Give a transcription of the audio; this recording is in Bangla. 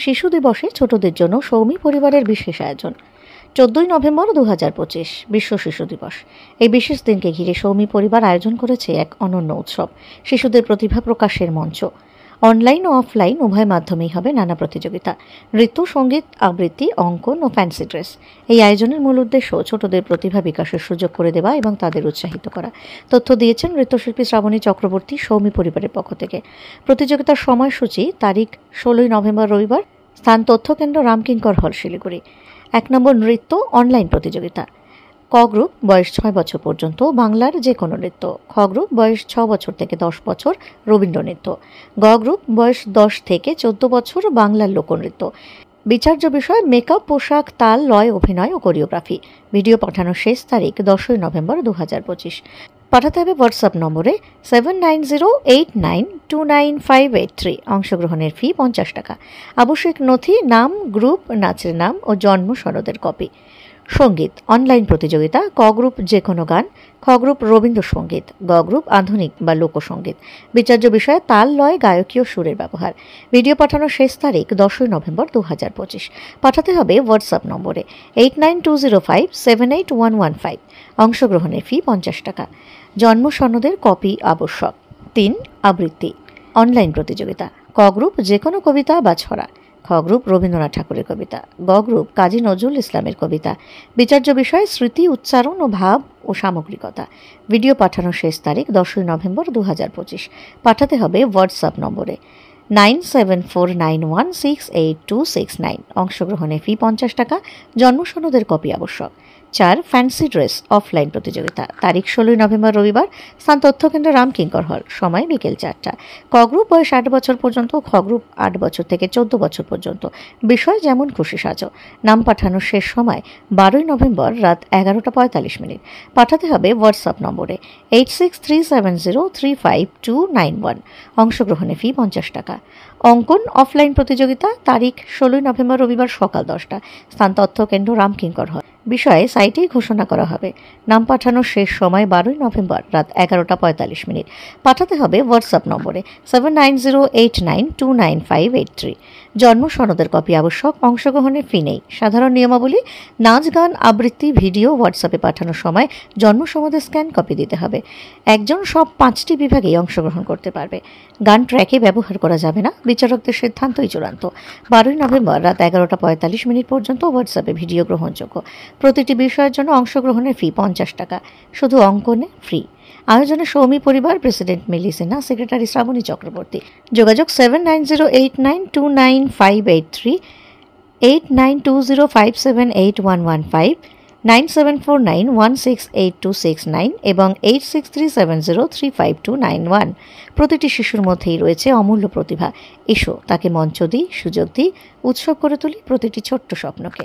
শিশু দিবসে ছোটদের জন্য সৌমি পরিবারের বিশেষ আয়োজন। 14 নভেম্বর 2025 বিশ্ব শিশু দিবস। এই বিশেষ দিনকে ঘিরে সৌমি পরিবার আয়োজন করেছে এক অনন্য উৎসব, শিশুদের প্রতিভা প্রকাশের মঞ্চ। অনলাইন ও অফলাইন উভয় মাধ্যমেই হবে নানা প্রতিযোগিতা, নৃত্য, সঙ্গীত, আবৃত্তি, অঙ্কন ও ফ্যান্সি ড্রেস। এই আয়োজনের মূল উদ্দেশ্য ছোটদের প্রতিভা বিকাশের সুযোগ করে দেওয়া এবং তাদের উৎসাহিত করা। তথ্য দিয়েছেন নৃত্যশিল্পী শ্রাবণী চক্রবর্তী সৌমি পরিবারের পক্ষ থেকে। প্রতিযোগিতার সময়সূচি: তারিখ 16 নভেম্বর রবিবার, স্থান তথ্যকেন্দ্র রামকিঙ্কর হল, শিলিগুড়ি। 1 নম্বর, নৃত্য অনলাইন প্রতিযোগিতা। ক গ্রুপ, বয়স 6 বছর পর্যন্ত, বাংলার যে কোনো নৃত্য। খ গ্রুপ, বয়স 6 বছর থেকে 10 বছর, রবীন্দ্রনৃত্য। গ গ্রুপ, বয়স 10 থেকে 14 বছর, বাংলার লোকনৃত্য। বিচার্য বিষয়: মেকআপ, পোশাক, তাল, লয়, অভিনয় ও কোরিওগ্রাফি। ভিডিও পাঠানোর শেষ তারিখ 10 নভেম্বর 2025। পাঠাতে হবে হোয়াটসঅ্যাপ নম্বরে 7908929583। অংশগ্রহণের ফি 50 টাকা। আবশ্যিক নথি: নাম, গ্রুপ, নাচের নাম ও জন্ম সনদের কপি। সঙ্গীত অনলাইন প্রতিযোগিতা। ক গ্রুপ, যে কোনো গান। খ গ্রুপ, রবীন্দ্রসঙ্গীত। গ গ্রুপ, আধুনিক বা লোকসঙ্গীত। বিচার্য বিষয়: তাল, লয়, গায়কীয় সুরের ব্যবহার। ভিডিও পাঠানোর শেষ তারিখ 10 নভেম্বর 2025। পাঠাতে হবে হোয়াটসঅ্যাপ নম্বরে 8920578115। অংশগ্রহণের ফি 50 টাকা। জন্ম সনদের কপি আবশ্যক। 3. আবৃত্তি অনলাইন প্রতিযোগিতা। ক গ্রুপ, যে কোনো কবিতা বা ছড়া। খ গ্রুপ, রবীন্দ্রনাথ ঠাকুরের কবিতা। গ গ্রুপ, কাজী নজরুল ইসলামের কবিতা। বিচার্য বিষয়: স্মৃতি, উচ্চারণ ও ভাব ও সামগ্রিকতা। ভিডিও পাঠানোর শেষ তারিখ 10 নভেম্বর 2025। পাঠাতে হবে হোয়াটসঅ্যাপ নম্বরে 9749168269। অংশগ্রহণের ফি 50 টাকা। জন্ম সনদের কপি আবশ্যক। 4. ফ্যান্সি ড্রেস অফলাইন প্রতিযোগিতা। তারিখ 16 নভেম্বর রবিবার, স্থান তথ্যকেন্দ্র রামকিঙ্কর হল, সময় বিকেল 4টা। ক গ্রুপ, বয়স 8 বছর পর্যন্ত। খ গ্রুপ, 8 বছর থেকে 14 বছর পর্যন্ত। বিষয়: যেমন খুশি সাজো। নাম পাঠানোর শেষ সময় 12 নভেম্বর রাত 11:45। পাঠাতে হবে হোয়াটসঅ্যাপ নম্বরে 8637035291। অংশগ্রহণের ফি 50 টাকা। অঙ্কন অফলাইন প্রতিযোগিতা। তারিখ 16 নভেম্বর রবিবার, সকাল 10টা। স্থান তথ্যকেন্দ্র রামকিঙ্কর হল। বিষয়ে সাইটেই ঘোষণা করা হবে। নাম পাঠানোর শেষ সময় 12 নভেম্বর রাত 11:45। পাঠাতে হবে হোয়াটসঅ্যাপ নম্বরে 7908929583। জন্ম সনদের কপি আবশ্যক। অংশগ্রহণের ফি নেই। সাধারণ নিয়মাবলী: নাচ, গান, আবৃত্তি, ভিডিও হোয়াটসঅ্যাপে পাঠানোর সময় জন্ম সনদের স্ক্যান কপি দিতে হবে। একজন সব 5টি বিভাগেই অংশগ্রহণ করতে পারবে। গান ট্র্যাকে ব্যবহার করা যাবে না। বিচারকদের সিদ্ধান্তই চূড়ান্ত। 12 নভেম্বর রাত 11:45 পর্যন্ত হোয়াটসঅ্যাপে ভিডিও গ্রহণযোগ্য। প্রতিটি বিষয়ের জন্য অংশগ্রহণের ফি 50 টাকা। শুধু অঙ্কনে ফ্রি। আয়োজনে সৌমি পরিবার, প্রেসিডেন্ট মিলি সিনহা, সেক্রেটারি শ্রাবণী চক্রবর্তী। যোগাযোগ 7908929583, 8920578115, 9749168269 এবং 8637035291। প্রতিটি শিশুর মধ্যেই রয়েছে অমূল্য প্রতিভা। এসো তাকে মঞ্চ দিই, সুযোগ দিই, উৎসব করে তুলি প্রতিটি ছোট্ট স্বপ্নকে।